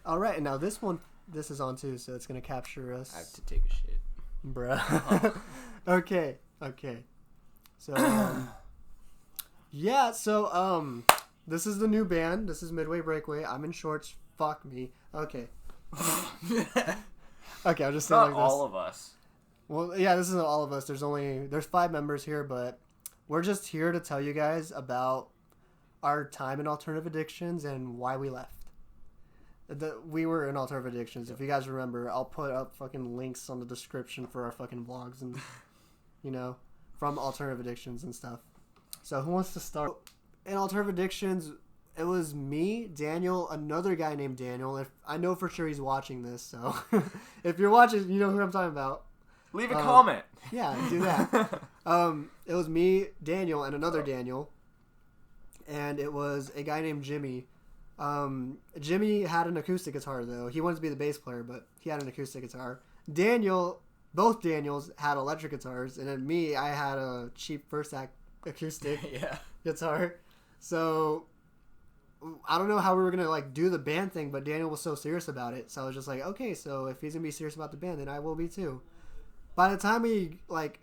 All right, now this is on too, so it's gonna capture us. I have to take a shit, bruh. Okay. So yeah, so this is the new band. This is Midway Breakway. I'm in shorts. Fuck me. Okay. Okay, I'll just say Not like this. all of us. Well, yeah, this isn't all of us. There's 5 members here, but we're just here to tell you guys about our time in alternative addictions and why we left. We were in alternative addictions. If you guys remember, I'll put up fucking links on the description for our fucking vlogs and, from alternative addictions and stuff. So who wants to start? In alternative addictions, it was me, Daniel, another guy named Daniel. If I know for sure he's watching this, so if you're watching, you know who I'm talking about. Leave a comment. Yeah, do that. It was me, Daniel, and another Daniel. And it was a guy named Jimmy. Jimmy had an acoustic guitar, though. He wanted to be the bass player, but he had an acoustic guitar. Both Daniels had electric guitars. And then me, I had a cheap first act acoustic guitar. So I don't know how we were going to do the band thing, but Daniel was so serious about it. So I was just like, okay, so if he's going to be serious about the band, then I will be too. By the time we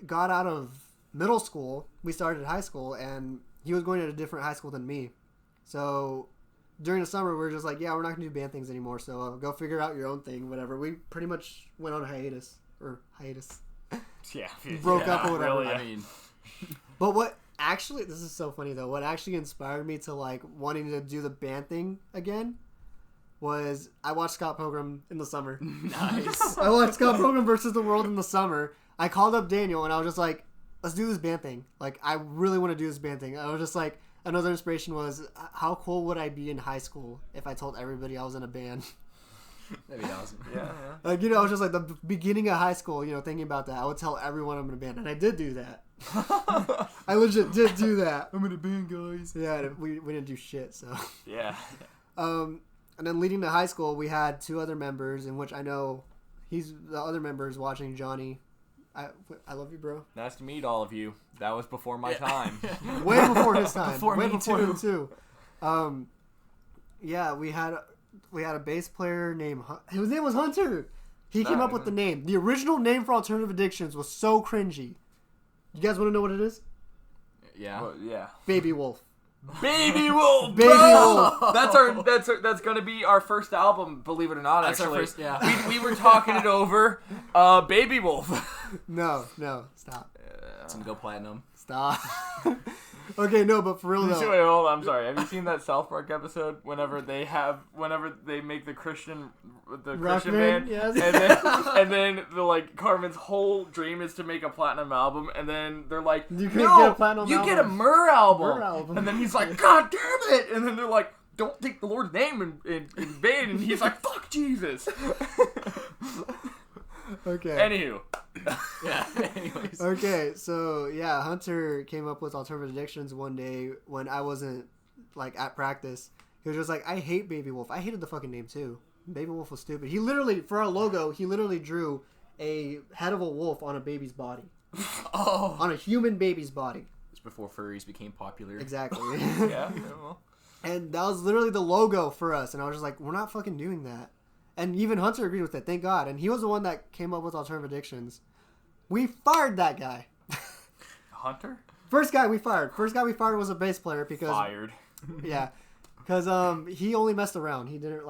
got out of middle school, we started high school, and he was going to a different high school than me. So during the summer, we were just like, yeah, we're not going to do band things anymore, so go figure out your own thing, whatever. We pretty much went on hiatus. Yeah. Broke up or whatever. Really, I mean. But what actually, this is so funny though, what actually inspired me to wanting to do the band thing again was I watched Scott Pilgrim in the summer. Nice. I watched Scott Pilgrim versus the World in the summer. I called up Daniel and I was just like, let's do this band thing. I really want to do this band thing. I was just like, another inspiration was, how cool would I be in high school if I told everybody I was in a band? That'd be awesome. Yeah. I was just the beginning of high school, thinking about that. I would tell everyone I'm in a band, and I did do that. I legit did do that. I'm in a band, guys. Yeah, we didn't do shit, so. Yeah. And then leading to high school, we had 2 other members, in which I know the other member is watching, Johnny. I love you, bro. Nice to meet all of you. That was before my time. Way before his time. Before Way me before too. him too. Yeah, we had a bass player named his name was Hunter. He came up with the name. The original name for Alternative Addictions was so cringy. You guys want to know what it is? Yeah. Well, yeah. Baby Wolf. Baby Wolf. Baby bro! Wolf. That's gonna be our first album. Believe it or not, That's actually. our first. Yeah. We were talking it over. Baby Wolf. No, stop. It's gonna go platinum. Stop. Okay, no, but for real though. Wait, hold on, I'm sorry. Have you seen that South Park episode? Whenever they make the Christian band, yes. and then Carmen's whole dream is to make a platinum album, and then they're like, You no, couldn't get a platinum you album. get a Myrrh album. Myrrh album. And then he's like, God damn it! And then they're like, don't take the Lord's name in vain, and he's like, fuck Jesus. Okay. Anywho. Yeah. Anyways. Okay, so yeah, Hunter came up with Alternative Addictions one day when I wasn't at practice. He was just like, I hate Baby Wolf. I hated the fucking name too. Baby Wolf was stupid. He literally, for our logo, drew a head of a wolf on a baby's body. Oh. On a human baby's body. It's before furries became popular. Exactly. Yeah. Well. And that was literally the logo for us. And I was just like, we're not fucking doing that. And even Hunter agreed with it, thank God. And he was the one that came up with Alternative Addictions. We fired that guy. Hunter? First guy we fired was a bass player because... Fired. Yeah. Because he only messed around. He didn't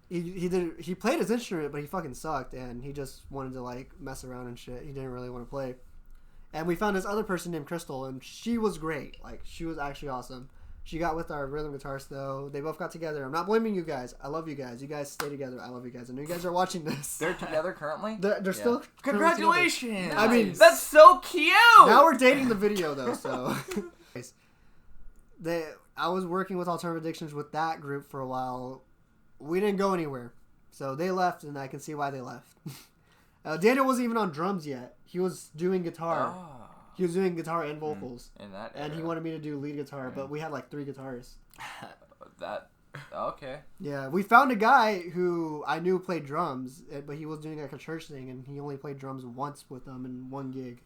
he played his instrument, but he fucking sucked. And he just wanted to mess around and shit. He didn't really want to play. And we found this other person named Crystal, and she was great. She was actually awesome. She got with our rhythm guitarist, though. They both got together. I'm not blaming you guys. I love you guys. You guys stay together. I love you guys. I know you guys are watching this. They're together currly? They're still Congratulations! Nice. I mean, that's so cute! Now we're dating the video, though, so... I was working with Alternative Addictions with that group for a while. We didn't go anywhere. So they left, and I can see why they left. Daniel wasn't even on drums yet. He was doing guitar. Oh. He was doing guitar and vocals. And he wanted me to do lead guitar, but we had 3 guitarists. Okay. Yeah, we found a guy who I knew played drums, but he was doing a church thing, and he only played drums once with them in one gig.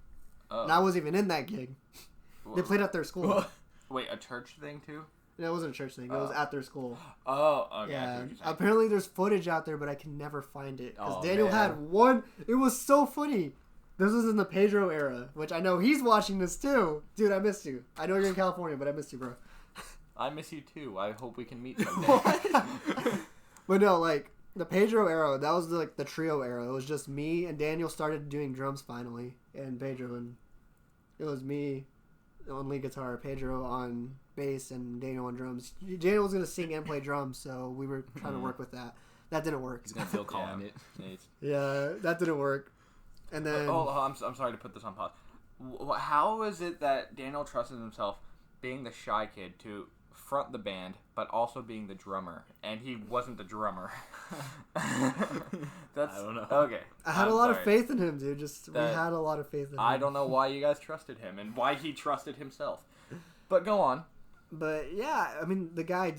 And I wasn't even in that gig. They played at their school. Wait, a church thing too? It wasn't a church thing. It was at their school. Oh, okay. Yeah. Apparently, there's footage out there, but I can never find it because Oh, Daniel man. had one. It was so funny. This was in the Pedro era, which I know he's watching this too. Dude, I missed you. I know you're in California, but I missed you, bro. I miss you too. I hope we can meet someday. But no, like the Pedro era, that was like the trio era. It was just me and Daniel started doing drums finally, and Pedro, and it was me on lead guitar, Pedro on bass, and Daniel on drums. Daniel was gonna sing and play drums, so we were trying to work with that. That didn't work. He's gonna feel calling it. Yeah, that didn't work. And then I'm sorry to put this on pause. How is it that Daniel trusted himself, being the shy kid, to front the band, but also being the drummer, and he wasn't the drummer? That's, I don't know. Okay. I had a lot of faith in him, dude. We had a lot of faith in him. I don't know why you guys trusted him and why he trusted himself. But go on. But yeah, I mean, the guy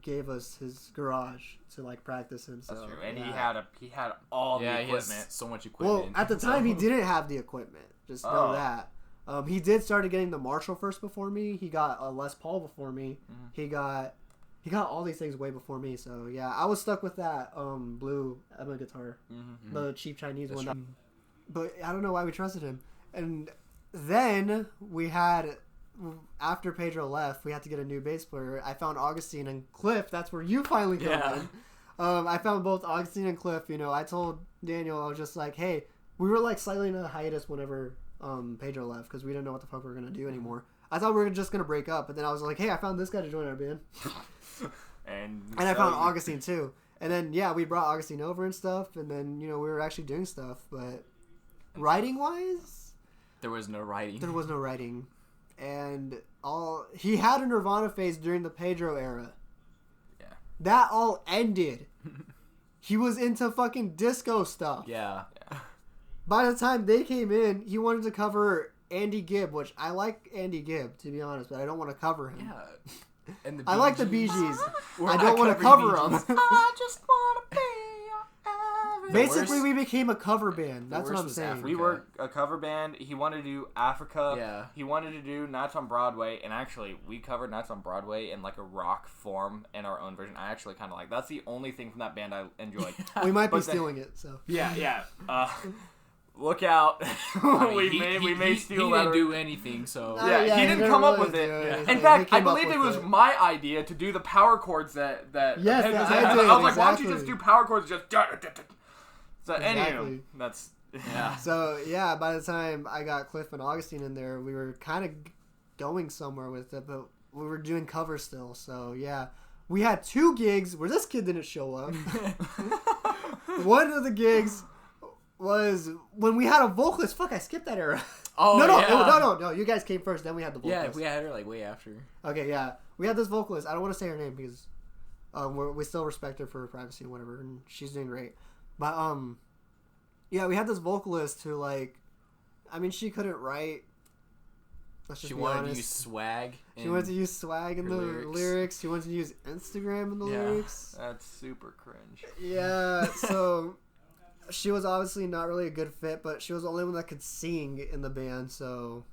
gave us his garage to like practice in. So, That's true. And yeah. he had all the He equipment. has so much equipment. Well, at the time, he didn't have the equipment. Just know that. He did started getting the Marshall first before me. He got a Les Paul before me. Mm-hmm. He got all these things way before me. So yeah, I was stuck with that blue Emma guitar, the cheap Chinese That's one. But I don't know why we trusted him. And then we had, after Pedro left, we had to get a new bass player. I found Augustine and Cliff. That's where you finally come in. I found both Augustine and Cliff. You know, I told Daniel, I was just like, hey, we were like slightly in a hiatus whenever Pedro left because we didn't know what the fuck we were gonna do anymore. I thought we were just gonna break up, but then I was like, hey, I found this guy to join our band. and I found Augustine too. And then yeah, we brought Augustine over and stuff, and then you know we were actually doing stuff, but writing wise, there was no writing. There was no writing, and he had a Nirvana phase during the Pedro era. Yeah, that all ended. He was into fucking disco stuff. Yeah. By the time they came in, he wanted to cover Andy Gibb, which I like Andy Gibb, to be honest, but I don't want to cover him. Yeah. And I like the Bee Gees. We're I not don't want to covering cover Bee them. Gees. I just want to be your everything. Basically, we became a cover band. That's what worst I'm was saying. Africa. We were a cover band. He wanted to do Africa. Yeah. He wanted to do Nights on Broadway, and actually, we covered Nights on Broadway in like a rock form in our own version. I actually kind of like. That's the only thing from that band I enjoyed. We might be But then- stealing it, so. Yeah. Look out! I mean, we may steal he that. didn't do anything, so Yeah, Yeah, he he didn't didn't come up really with it. do In anything. fact, He I came up believe it with was it. my idea to do the power chords that Yes, Ted was I in. did, I was like, why don't you exactly. just do power chords? Just so anyway, Exactly. that's yeah. So, yeah, by the time I got Cliff and Augustine in there, we were kind of going somewhere with it, but we were doing covers still, so yeah. We had 2 gigs where this kid didn't show up. One of the gigs was when we had a vocalist. Fuck, I skipped that era. Oh, No. You guys came first, then we had the vocalist. Yeah, we had her like way after. Okay, yeah. We had this vocalist. I don't want to say her name because we still respect her for her privacy and whatever, and she's doing great. But, yeah, we had this vocalist who, like, I mean, she couldn't write. Let's just She be wanted honest. to use swag. She wanted to use swag in her the lyrics. lyrics. She wanted to use Instagram in the Yeah. lyrics. that's super cringe. Yeah, so she was obviously not really a good fit, but she was the only one that could sing in the band, so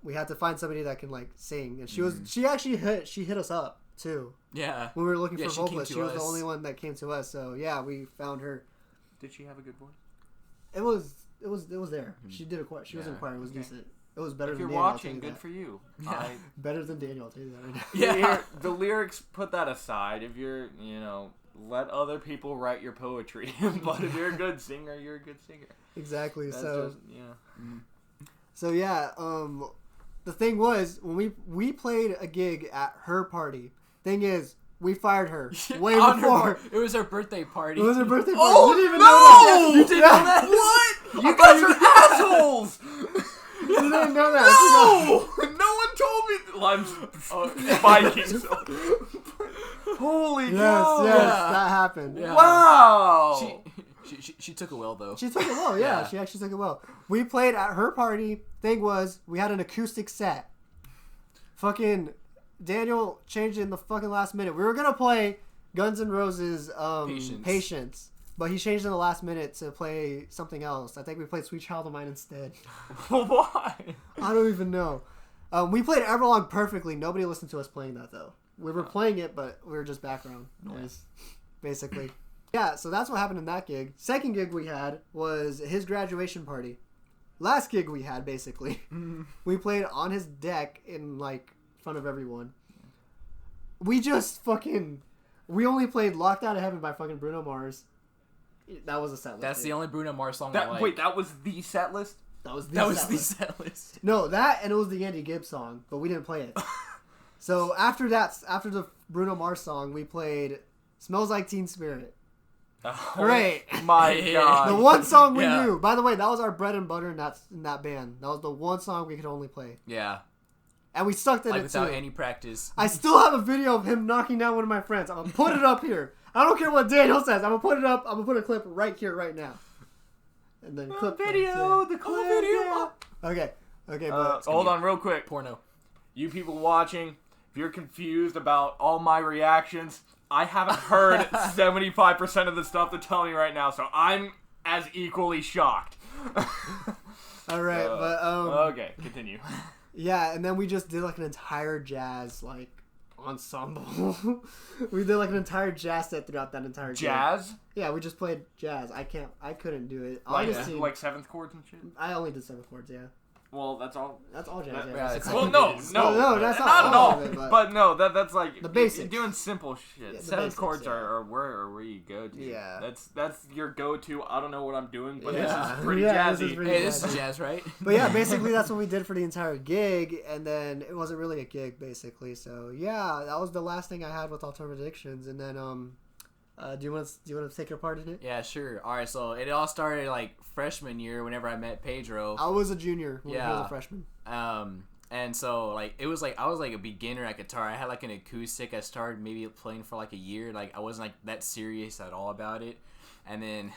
we had to find somebody that can like sing. And she actually hit us up too. Yeah. When we were looking Yeah, for she came vocalists, to she was the us. only one that came to us. So yeah, we found her. Did she have a good voice? It was there. She did a choir. She was in Yeah. choir. It was Okay. decent. It was better If than you're Daniel. watching, good for you. Yeah. Better than Daniel. I'll tell you that right now. Yeah. The lyrics, put that aside. If you're, let other people write your poetry. But if you're a good singer, you're a good singer. Exactly. That's So just, So yeah, the thing was when we played a gig at her party. Thing is, we fired her way On before. it was her birthday party. It was her birthday party. Oh, you didn't even no! know that. You didn't know that? What? You guys are assholes! You didn't know that. I No! No one told me. Well, I'm spiking. So. Holy forgot. cow! Yes, Yeah. that happened. Yeah. Wow! She took it well though. She took it well. Yeah, Yeah. she actually took it well. We played at her party. Thing was, we had an acoustic set. Fucking Daniel changed it in the fucking last minute. We were gonna play Guns N' Roses' Patience, but he changed in the last minute to play something else. I think we played Sweet Child of Mine instead. Why? I don't even know. We played Everlong perfectly. Nobody listened to us playing that though. We were playing it, but we were just background noise, basically. Yeah, so that's what happened in that gig. Second gig we had was his graduation party. Last gig we had, basically. We played on his deck in, like, front of everyone. We just fucking... We only played Locked Out of Heaven by fucking Bruno Mars. That was a set list. That's the only Bruno Mars song That, I like. wait, that was the set list? That was the set list. No, that and it was the Andy Gibb song, but we didn't play it. So after the Bruno Mars song, we played Smells Like Teen Spirit. Oh, Great. My God. The one song we knew. By the way, that was our bread and butter in that band. That was the one song we could only play. Yeah. And we sucked at like it without too. any practice. I still have a video of him knocking down one of my friends. I'm gonna put it up here. I don't care what Daniel says. I'm gonna put it up. I'm gonna put a clip right here, right now. And then clip video. The clip. video. Okay. But hold on real quick. Porno. You people watching, if you're confused about all my reactions, I haven't heard 75% of the stuff they're telling me right now, so I'm as equally shocked. all right, but okay, continue. yeah, and then we just did like an entire jazz like ensemble. We did like an entire jazz set throughout that entire gig. Jazz? Yeah, we just played jazz. I couldn't do it. Like, Honestly, like seventh chords and shit? I only did 7 chords. Yeah, Well, that's all. that's all jazz. That- Yeah, yeah, It's it's like- Well, no, that's not not all all of it, but no, that's like The basics. You're doing simple shit. Yeah, the Seventh basics, chords yeah. are where you go to. Yeah. That's your go-to. I don't know what I'm doing, but this Yeah. is pretty Yeah, this jazzy. is pretty Hey, this jazzy. is jazz, right? But yeah, basically that's what we did for the entire gig, and then it wasn't really a gig, basically. So yeah, that was the last thing I had with Alternative Addictions, and then do you want to take your part in it? Yeah, sure. All right, so it all started like freshman year whenever I met Pedro. I was a junior when I was Yeah. a freshman. And so like it was like I was like a beginner at guitar. I had like an acoustic. I started maybe playing for like a year. Like I wasn't like that serious at all about it. And then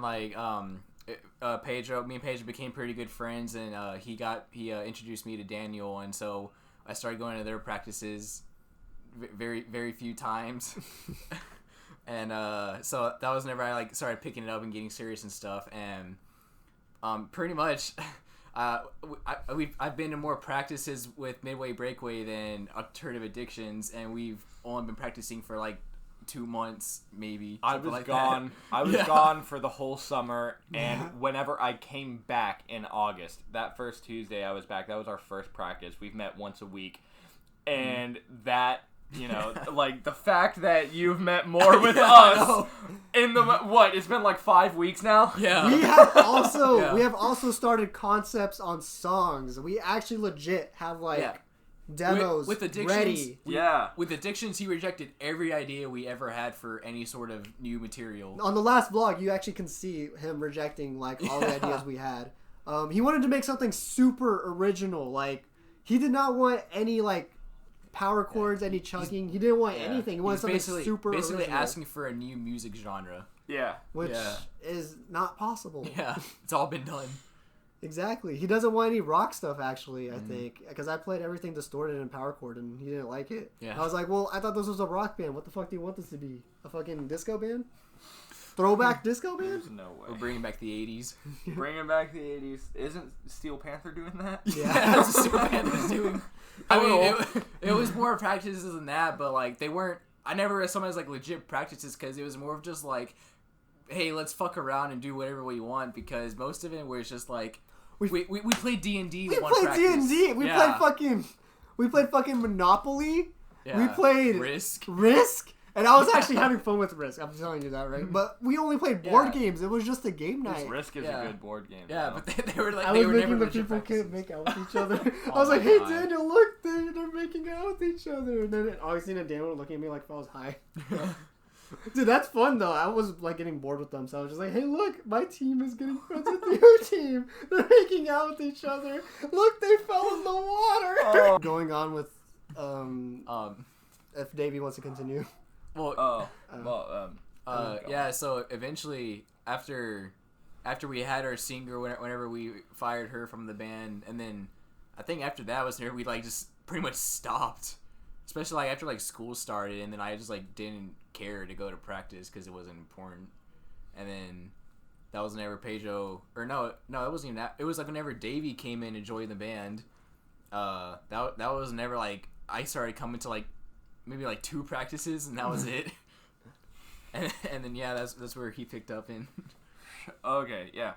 like me and Pedro became pretty good friends, and he introduced me to Daniel, and so I started going to their practices very very few times. And so that was whenever I like started picking it up and getting serious and stuff, and pretty much I've been to more practices with Midway Breakway than Alternative Addictions, and we've only been practicing for like 2 months maybe. I was like gone. That. I was gone for the whole summer, and whenever I came back in August, that first Tuesday I was back. That was our first practice. We've met once a week, and that. You know, like the fact that you've met more with us in the what? It's been like 5 weeks now. Yeah. We have also started concepts on songs. We actually legit have like demos with Addictions, ready. With Addictions, he rejected every idea we ever had for any sort of new material. On the last vlog, you actually can see him rejecting like all the ideas we had. He wanted to make something super original. Like he did not want any like power chords, any chugging. He didn't want anything. He wanted something super basically original, asking for a new music genre. Yeah. which is not possible. Yeah, it's all been done. Exactly. He doesn't want any rock stuff, actually, I think. Because I played everything distorted and power chord, and he didn't like it. Yeah. I was like, well, I thought this was a rock band. What the fuck do you want this to be? A fucking disco band? Throwback disco band? There's no way. We're bringing back the 80s. Bringing back the 80s. Isn't Steel Panther doing that? Yeah. That's what Steel Panther was doing. I mean, it was more practices than that, but like they weren't. I never read some as like legit practices because it was more of just like, hey, let's fuck around and do whatever we want. Because most of it was just like we played D&D. We played D&D. We played fucking Monopoly. Yeah. We played Risk. And I was actually having fun with Risk. I'm telling you that, right? But we only played board games. It was just a game night. Risk is a good board game. Yeah, though. but they were like, I was making the people can't make out with each other. I was like, hey, God. Daniel, look, they're making out with each other. And then Augustine and Daniel were looking at me like if I was high. Dude, that's fun, though. I was like getting bored with them. So I was just like, hey, look, my team is getting friends with your team. They're making out with each other. Look, they fell in the water. Oh. Going on with, if Davey wants to continue. Well, yeah. So eventually, after we had our singer, whenever we fired her from the band, and then I think after that was we like just pretty much stopped, especially like after like school started, and then I just like didn't care to go to practice because it wasn't important, and then that was whenever Pedro, or no, it wasn't even that. It was like whenever Davey came in and joined the band. That was never like I started coming to like maybe like 2 practices, and that was it. And then yeah, that's where he picked up in. Okay, yeah.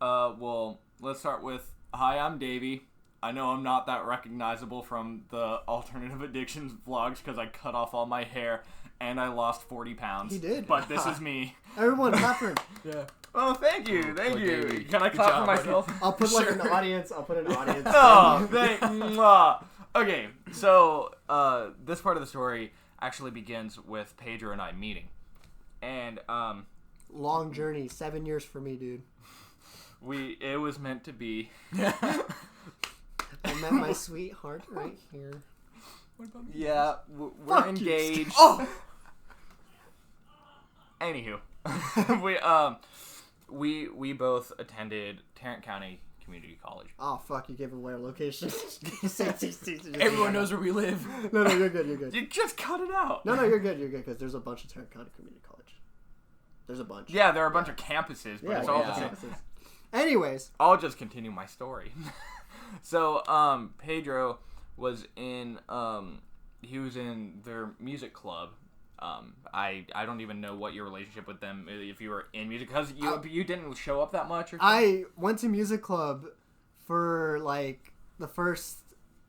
Well, let's start with, hi, I'm Davey. I know I'm not that recognizable from the Alternative Addictions vlogs because I cut off all my hair and I lost 40 pounds. He did. But this is me. Everyone, clap for him. Yeah. Oh, thank you. Thank you. Davey. Can I Good clap job, for myself? buddy. I'll put like an Sure. audience. Oh, mwah. Okay, so this part of the story actually begins with Pedro and I meeting. And Long journey, 7 years for me, dude. it was meant to be. I met my sweetheart right here. What about me? Yeah, we're Fuck you, engaged. Oh! Anywho, we both attended Tarrant County Community College. Oh, fuck, you gave away our location. Everyone knows where we live. No, you're good, you're good. You just cut it out. No, you're good, because there's a bunch of Tarrant County Community College. There's a bunch. Yeah, there are a bunch of campuses, but Yeah, it's all yeah. the same. campuses. Anyways. I'll just continue my story. So, Pedro was in, he was in their music club. I don't even know what your relationship with them, if you were in music, because you didn't show up that much or something? I went to music club for, like, the first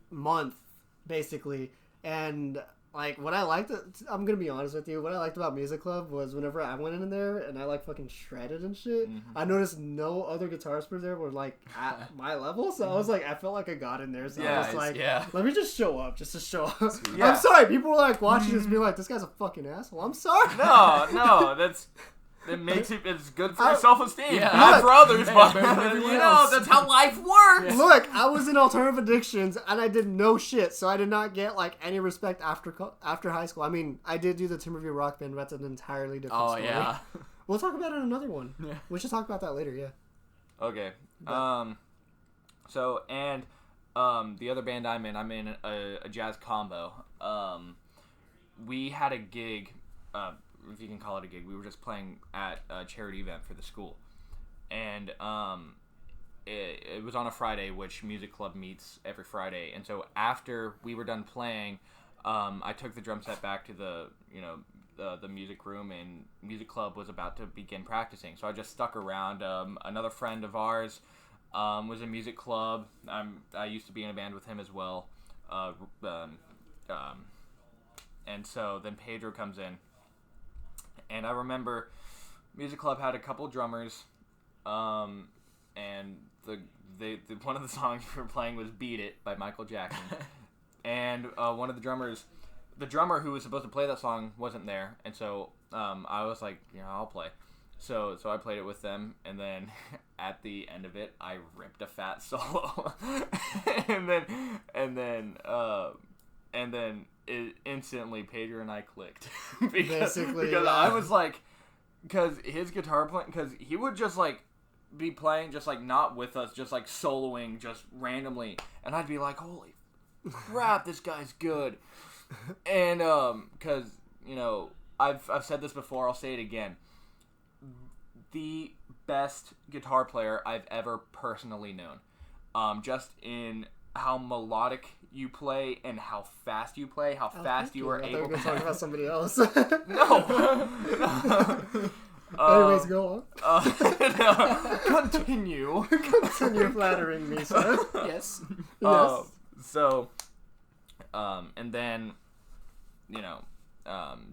month, basically, and... Like, what I liked, I'm gonna be honest with you, what I liked about music club was whenever I went in there and I, like, fucking shredded and shit, I noticed no other guitarists there were, like, at my level, so I was like, I felt like I got in there, so I was like, let me just show up, just to show up. Yeah. I'm sorry, people were, like, watching this being like, this guy's a fucking asshole, I'm sorry. No, it makes it's good for your self-esteem. Yeah. Not for others, Hey, but, better than everyone you know, else. that's how life works. Look, I was in Alternative Addictions, and I did no shit, so I did not get, like, any respect after high school. I mean, I did do the Timberview Rock Band, but that's an entirely different Oh story. yeah. We'll talk about it in another one. Yeah. We should talk about that later, yeah. Okay. So, and the other band I'm in a jazz combo. We had a gig, if you can call it a gig. We were just playing at a charity event for the school. And it was on a Friday, which music club meets every Friday. And so after we were done playing, I took the drum set back to the music room, and music club was about to begin practicing. So I just stuck around. Another friend of ours was in music club. I used to be in a band with him as well. And so then Pedro comes in. And I remember music club had a couple drummers, and the one of the songs we were playing was "Beat It" by Michael Jackson. And one of the drummer who was supposed to play that song wasn't there, and so I was like, I'll play. So I played it with them, and then at the end of it, I ripped a fat solo, and then it instantly Pedro and I clicked because yeah. I was like, because his guitar playing, because he would just like be playing just like not with us, just like soloing just randomly, and I'd be like, holy crap, this guy's good. And because I've said this before, I'll say it again, the best guitar player I've ever personally known, just in how melodic you play and how fast you play, how fast you are able to talk about somebody else. No. Anyways, go on. Continue. Continue flattering me, sir. Yes. Yes. So, and then,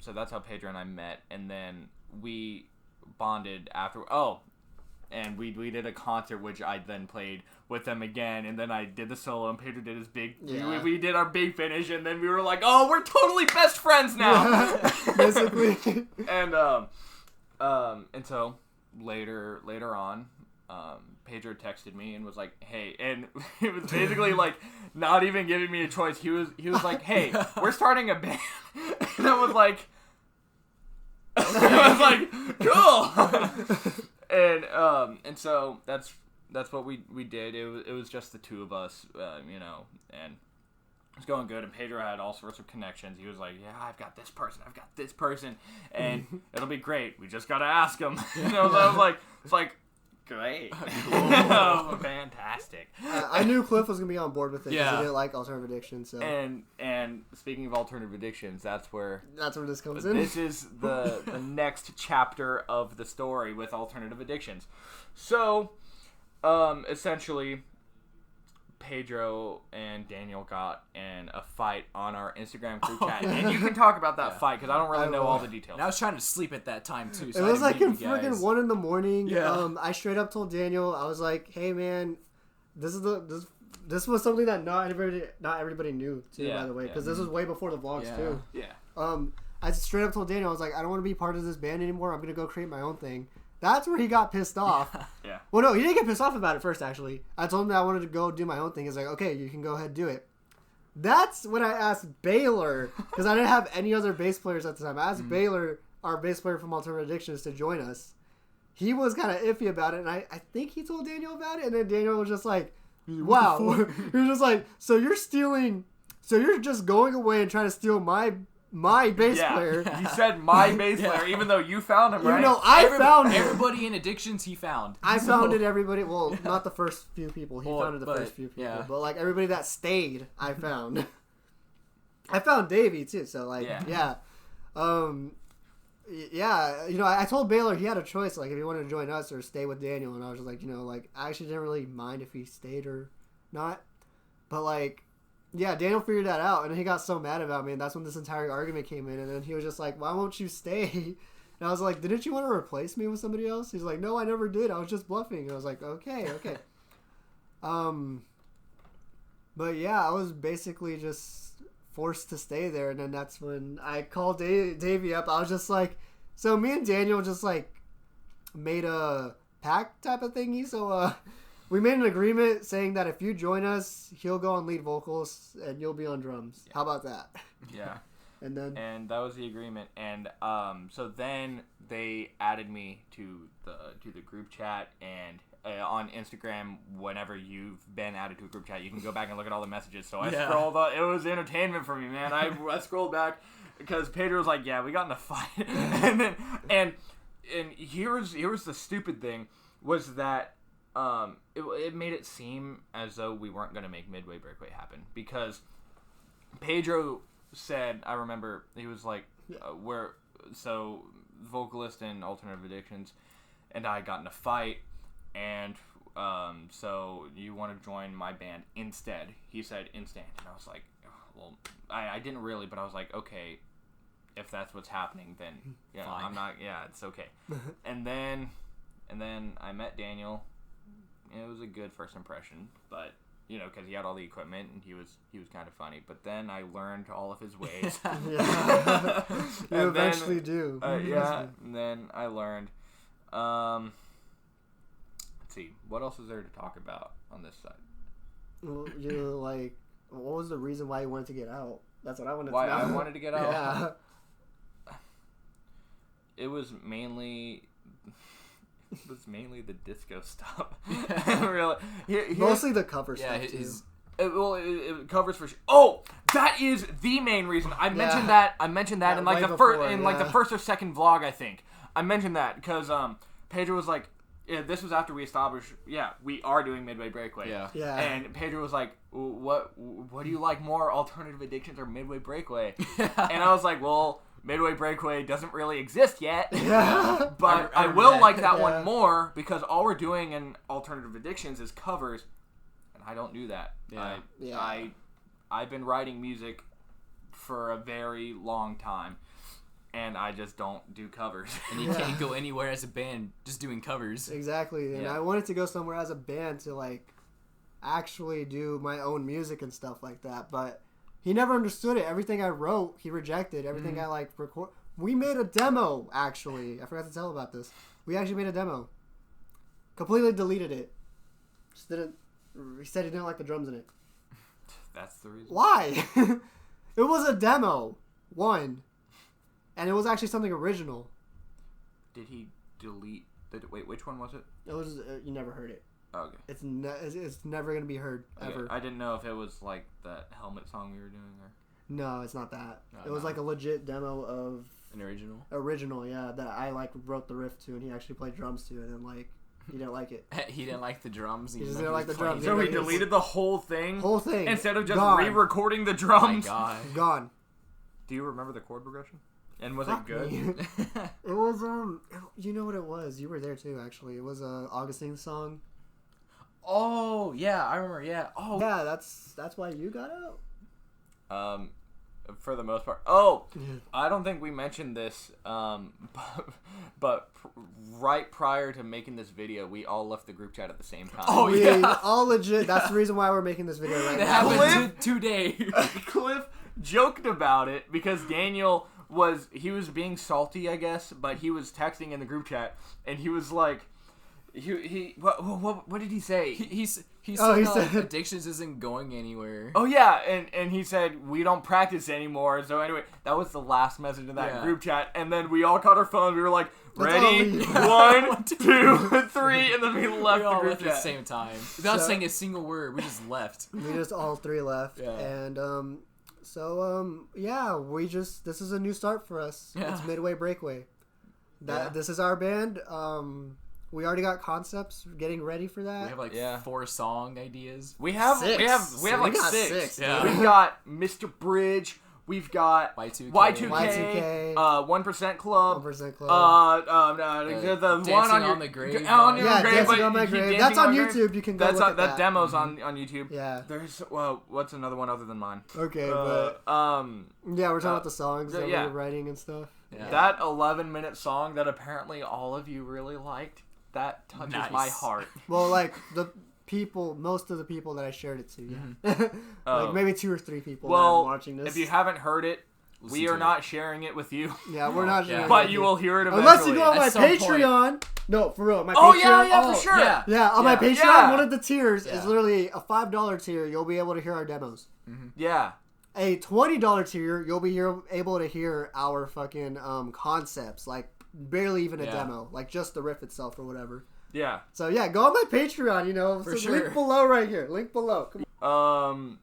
so that's how Pedro and I met, and then we bonded after. Oh, and we did a concert, which I then played with them again, and then I did the solo, and Pedro did his big. Yeah. We did our big finish, and then we were like, "Oh, we're totally best friends now." Basically. And so later on, Pedro texted me and was like, "Hey," and it was basically like not even giving me a choice. He was like, "Hey, we're starting a band," and I was like, "Cool." And so that's what we did. It was just the two of us, and it was going good. And Pedro had all sorts of connections. He was like, "Yeah, I've got this person, and it'll be great. We just gotta ask him." So I was like, it's like, Great. Oh, fantastic. I knew Cliff was gonna be on board with it because Yeah. he didn't like alternative addiction. So And speaking of alternative addictions, that's where this comes in. this is the next chapter of the story with alternative addictions. So, essentially, Pedro and Daniel got in a fight on our Instagram group chat, and you can talk about that fight because I don't really know all the details. And I was trying to sleep at that time too. So It was I like didn't in meet you freaking guys. 1 a.m. Yeah. I straight up told Daniel, I was like, "Hey man, this was something that not everybody knew too, Yeah, by the way, yeah. because this was way before the vlogs Yeah. too." Yeah. I straight up told Daniel, I was like, "I don't want to be part of this band anymore. I'm gonna go create my own thing." That's where he got pissed off. Yeah. Well, no, he didn't get pissed off about it first. Actually, I told him that I wanted to go do my own thing. He's like, "Okay, you can go ahead and do it." That's when I asked Baylor, because I didn't have any other bass players at the time. I asked Baylor, our bass player from Alternative Addictions, to join us. He was kind of iffy about it, and I think he told Daniel about it, and then Daniel was just like, wow. He was just like, so you're just going away and trying to steal my bass player. You said my bass player, even though you found him, right? Even though I found it. Everybody in addictions he found. I founded everybody. Well, not the first few people. He Well, founded the but, first few people. yeah. But like everybody that stayed, I found. I found Davey too. So like, yeah. Yeah, I told Baylor he had a choice, like if he wanted to join us or stay with Daniel, and I was just like, like I actually didn't really mind if he stayed or not, but like, yeah, Daniel figured that out, and then he got so mad about me, and that's when this entire argument came in, and then he was just like, "Why won't you stay?" And I was like, "Didn't you want to replace me with somebody else?" He's like, "No, I never did. I was just bluffing." And I was like, "Okay." But yeah, I was basically just forced to stay there, and then that's when I called Davey up. I was just like, so me and Daniel just like made a pact type of thingy. So we made an agreement saying that if you join us, he'll go on lead vocals and you'll be on drums. How about that? Yeah. And that was the agreement, and so then they added me to the group chat, and on Instagram, whenever you've been added to a group chat, you can go back and look at all the messages. So I scrolled up. It was entertainment for me, man. I scrolled back because Pedro was like, "Yeah, we got in a fight," and here's the stupid thing was that it made it seem as though we weren't going to make Midway Breakway happen, because Pedro said, I remember, he was like, vocalist in Alternative Addictions and I got in a fight, and so you want to join my band instead? He said instant, and I was like, well, I didn't really, but I was like, okay, if that's what's happening, then Fine. I'm not, it's okay. and then I met Daniel. It was a good first impression, but because he had all the equipment and he was kind of funny. But then I learned all of his ways. you eventually do. And then I learned. Let's see, what else is there to talk about on this side? Well, like, what was the reason why you wanted to get out? That's what I wanted to know. Why I wanted to get out? Yeah. It was mainly the disco stuff. Really, mostly the cover stuff. It covers for. Oh, that is the main reason. I mentioned that. I mentioned that in like the first, like the first or second vlog. I think I mentioned that because Pedro was like, yeah, this was after we established. Yeah, we are doing Midway Breakway. Yeah. And Pedro was like, what do you like more, Alternative Addictions or Midway Breakway? And I was like, well, Midway Breakway doesn't really exist yet, but I will like that one more because all we're doing in Alternative Addictions is covers, and I don't do that. I've been writing music for a very long time, and I just don't do covers. And you can't go anywhere as a band just doing covers. Exactly, and I wanted to go somewhere as a band to like actually do my own music and stuff like that, but he never understood it. Everything I wrote, he rejected. Everything I like record. We made a demo, actually. I forgot to tell about this. We actually made a demo. Completely deleted it. Just didn't. He said he didn't like the drums in it. That's the reason. Why? It was a demo. One. And it was actually something original. Did he delete? Wait, which one was it? It was. You never heard it. Oh, okay. It's never gonna be heard ever. I didn't know if it was like that Helmet song we were doing, or. No, it's not that. It was like a legit demo of an original. Original, yeah. That I like wrote the riff to, and he actually played drums to, and then like He didn't like it. He didn't like the drums. He just didn't like the drums. So he deleted the whole thing? Whole thing. Instead of just Gone. re-recording the Oh my drums? god. Gone. Do you remember the chord progression? And was Fuck it good? me. It was you know what it was? You were there too, actually. It was a Augustine song. Oh yeah, I remember. Yeah. Oh Yeah, that's why you got out. For the most part. Oh, I don't think we mentioned this, but right prior to making this video, we all left the group chat at the same time. Oh, We yeah. all legit. That's the reason why we're making this video right It now. happened today. Cliff joked about it because Daniel was being salty, I guess, but he was texting in the group chat, and he was like, what did he say? He said addictions isn't going anywhere. Oh yeah, and he said we don't practice anymore. So anyway, that was the last message in that group chat, and then we all caught our phones. We were like, ready, 1, 2, 3, and then we left We all the group left chat at the same time without saying a single word. We just left. We just all three left, Yeah. and yeah, this is a new start for us. Yeah. It's Midway Breakway. This is our band. We already got concepts, getting ready for that. We have like 4 song ideas. We have Six. we have So like we got 6. six, Yeah. We've got Mr. Bridge. We've got Y2K. Y2K. 1% Club. 1% Club. The Dancing one on the Grave. On your Yeah, grave, Dancing but on My you keep Grave. dancing That's on my grave. YouTube. You can go That's look at that that. demo's on YouTube. Yeah. There's what's another one other than mine? Okay, Uh, yeah, we're talking about the songs that yeah. we were writing and stuff. Yeah. That 11-minute song that apparently all of you really liked. That touches Nice. my heart. Well, like most of the people that I shared it to, yeah. Oh. Like maybe 2 or 3 people that Well, are watching this. if you haven't heard it, Listen we to are it. not sharing it with you. yeah, we're not Yeah. sharing But it you with will hear it eventually. Unless you go on my At some Patreon. No, for real. My Oh, Patreon. yeah, for sure. Yeah. Yeah, on my Yeah. Patreon, Yeah. one of the tiers is Yeah. literally a $5 tier. You'll be able to hear our demos. Yeah. A $20 tier, you'll be able to hear our fucking concepts, like barely even a Yeah. demo, like just the riff itself or whatever. Yeah. So yeah, go on my Patreon. For sure. Link below right here. Link below. Come on.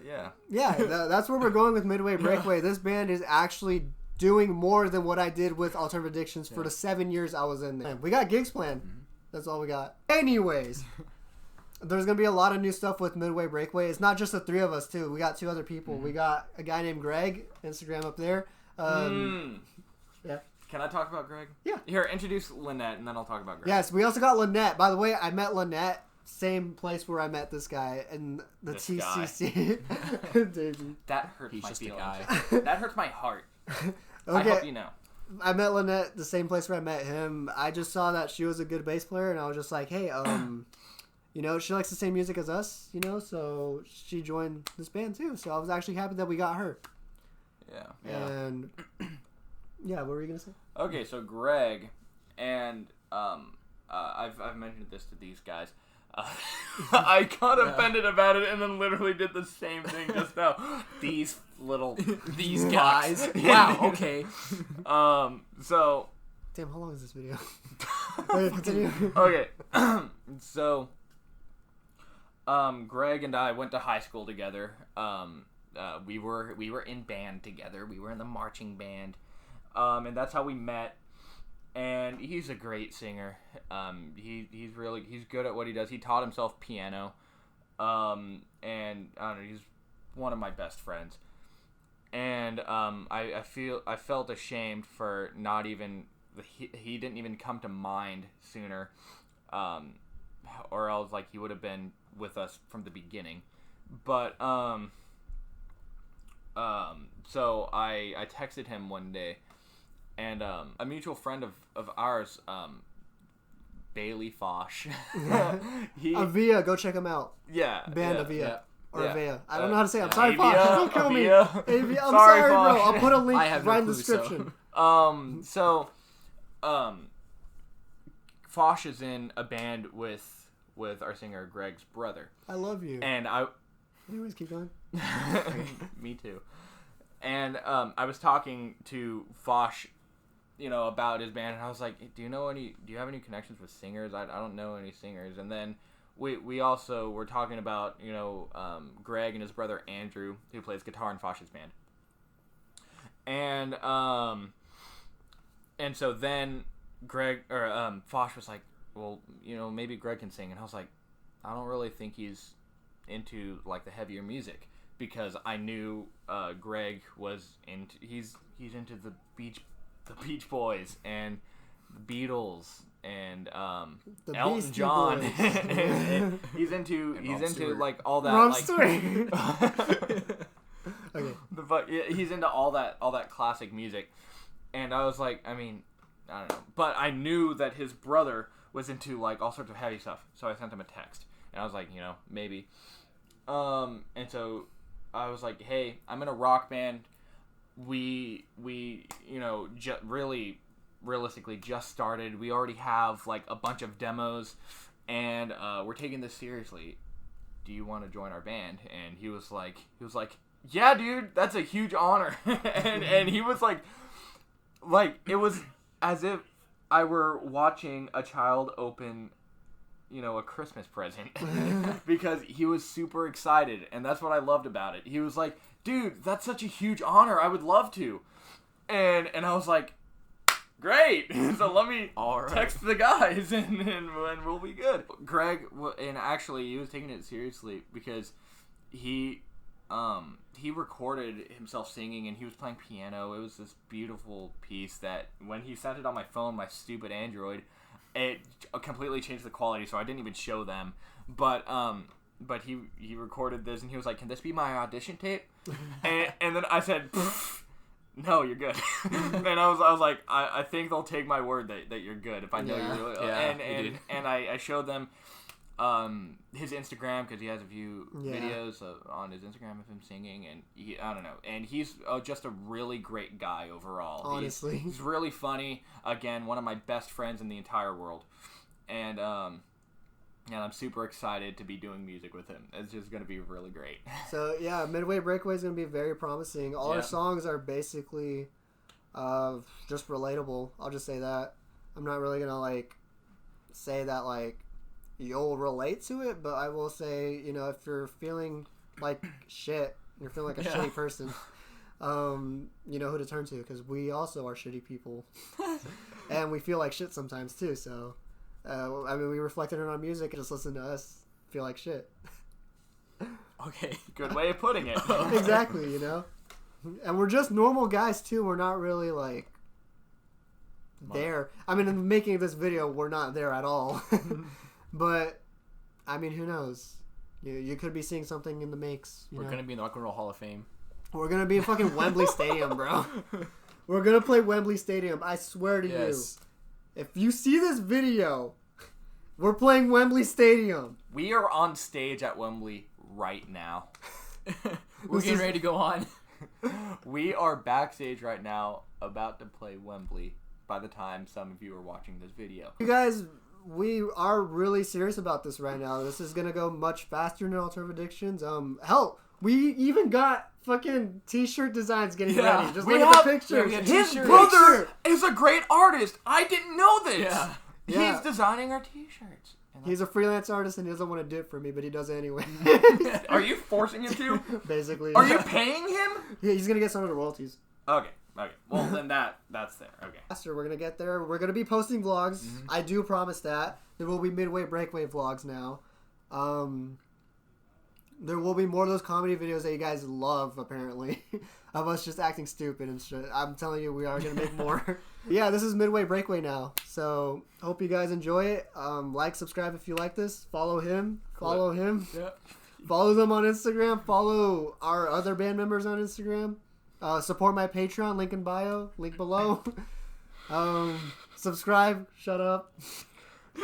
Yeah. Yeah, that's where we're going with Midway Breakway. This band is actually doing more than what I did with Alternative Addictions for the 7 years I was in there. We got gigs planned. That's all we got. Anyways, there's going to be a lot of new stuff with Midway Breakway. It's not just the 3 of us, too. We got 2 other people. We got a guy named Greg, Instagram up there. Yeah. Can I talk about Greg? Yeah. Here, introduce Lynette, and then I'll talk about Greg. Yes, we also got Lynette. By the way, I met Lynette, same place where I met this guy in the This guy. TCC. Dude. That hurts He's my just a feelings. guy. That hurts my heart. I Okay. hope you know. I met Lynette the same place where I met him. I just saw that she was a good bass player, and I was just like, hey, you know, she likes the same music as us, you know, so she joined this band too. So I was actually happy that we got her. Yeah. And yeah, what were you gonna say? Okay, so Greg and I've mentioned this to these guys. I got offended about it and then literally did the same thing just now. These little These guys. Wow. Okay. So Damn, how long is this video? Okay, continue. okay. So Greg and I went to high school together. We were in band together. We were in the marching band. And that's how we met. And he's a great singer. He's good at what he does. He taught himself piano. And I don't know, he's one of my best friends. And I felt ashamed for not even he didn't even come to mind sooner. Or else like he would have been with us from the beginning. But so I texted him one day. And a mutual friend of ours, Bailey Fosh. Avia, go check him out. Yeah. Band yeah. Avia. Yeah. Or Yeah. Avia. I don't know how to say it. I'm sorry, Avia, Fosh. Don't kill me. Avia. Avia. I'm Sorry, sorry, bro. Fosh. I'll put a link I have no right in the clue, so. description. So, Fosh is in a band with our singer Greg's brother. I love you. And I... Anyways, keep going. Me too. And I was talking to Fosh, you know, about his band, and I was like, do you have any connections with singers? I don't know any singers. And then we also were talking about, you know, Greg and his brother Andrew, who plays guitar in Fosh's band. And so then Fosh was like, well, maybe Greg can sing. And I was like, I don't really think he's into like the heavier music, because I knew Greg was into he's into the Beach Boys and the Beatles and The Elton Beastie John. Boys. And he's And Rod into Stewart. like all that Ron like Stewart. Okay. he's into all that classic music. And I was like, I mean, I don't know, but I knew that his brother was into like all sorts of heavy stuff, so I sent him a text. And I was like, maybe. And so I was like, hey, I'm in a rock band. We really realistically just started. We already have like a bunch of demos, and we're taking this seriously. Do you want to join our band? And he was like, yeah, dude, that's a huge honor. and he was like it was as if I were watching a child open a Christmas present. Because he was super excited, and that's what I loved about it. He was like, dude, that's such a huge honor, I would love to. And I was like, great. So let me text the guys and we'll be good. Greg, and actually he was taking it seriously, because he recorded himself singing, and he was playing piano. It was this beautiful piece that when he sent it on my phone, my stupid Android, it completely changed the quality, so I didn't even show them. But he recorded this, and he was like, can this be my audition tape? and then I said, no, you're good. And I was like, I think they'll take my word that you're good if I know you're really. And I showed them his Instagram, because he has a few videos on his Instagram of him singing, and I don't know, and he's just a really great guy overall. Honestly, he's really funny. Again, one of my best friends in the entire world, and I'm super excited to be doing music with him. It's just gonna be really great. So yeah, Midway Breakway is gonna be very promising. All our songs are basically just relatable. I'll just say that. I'm not really gonna like say that like you'll relate to it, but I will say, if you're feeling like shit, you're feeling like a shitty person, you know who to turn to, because we also are shitty people. And we feel like shit sometimes too, so we reflected it on music and just listen to us feel like shit. Okay. Good way of putting it. Exactly, and we're just normal guys too. We're not really like there. I mean, in the making of this video, we're not there at all. But, I mean, who knows? You could be seeing something in the makes. We're going to be in the Rock and Roll Hall of Fame. We're going to be in fucking Wembley Stadium, bro. We're going to play Wembley Stadium. I swear to you. If you see this video, we're playing Wembley Stadium. We are on stage at Wembley right now. We're getting ready to go on. We are backstage right now, about to play Wembley by the time some of you are watching this video. You guys, we are really serious about this right now. This is gonna go much faster than Alternative Addictions. Hell, we even got fucking t-shirt designs getting ready. Just look at the pictures. His brother is a great artist. I didn't know this. Yeah. He's designing our t-shirts. He's a freelance artist and he doesn't want to do it for me, but he does it anyway. Are you forcing him to? Basically. Are you paying him? Yeah, he's gonna get some of the royalties. Okay. Well, then that's there. Okay. Faster, we're gonna get there. We're gonna be posting vlogs. Mm-hmm. I do promise that. There will be Midway Breakway vlogs now. There will be more of those comedy videos that you guys love, apparently, of us just acting stupid and shit. I'm telling you, we are gonna make more. Yeah, this is Midway Breakway now. So hope you guys enjoy it. Like, subscribe if you like this. Follow him. Yeah. Follow them on Instagram. Follow our other band members on Instagram. Support my Patreon, link in bio, link below. Subscribe. Shut up.